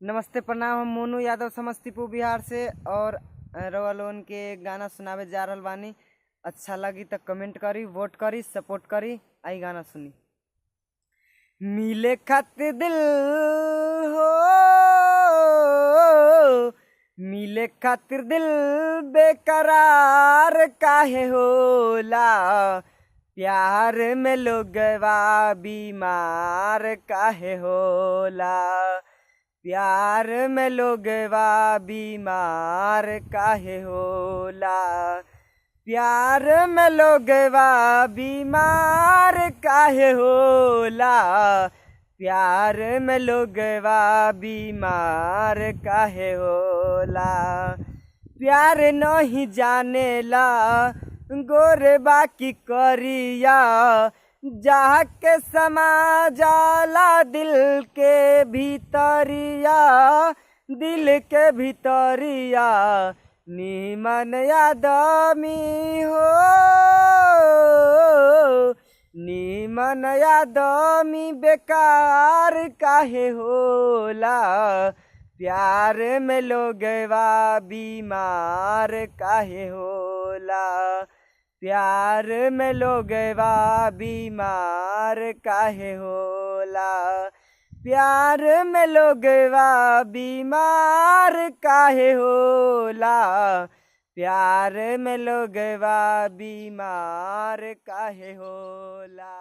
नमस्ते प्रणाम। हम मोनू यादव समस्तीपुर बिहार से और रउआ लोगन के गाना सुनावे जा रहल बानी। अच्छा लगी तो कमेंट करी, वोट करी, सपोर्ट करी। आई गाना सुनी। मिले खातिर दिल हो, मिले खातिर दिल बेकरार काहे होला, प्यार में लोगवा बीमार काहे होला, प्यार में लोगवा बीमार काहे होला, प्यार में लोगवा बीमार काहे होला, प्यार में लोगवा बीमार काहे होला। प्यार नहीं जानेला गोरे बाकी करिया, जाके समा जाला दिल के भीतरिया, दिल के भीतरिया। नीमन आदमी हो, नीमन आदमी बेकार काहे होला, प्यार में लोगवा बीमार काहे होला, प्यार में लोगवा बीमार काहे होला, प्यार में लोगवा बीमार काहे होला, प्यार में लोगवा बीमार काहे होला।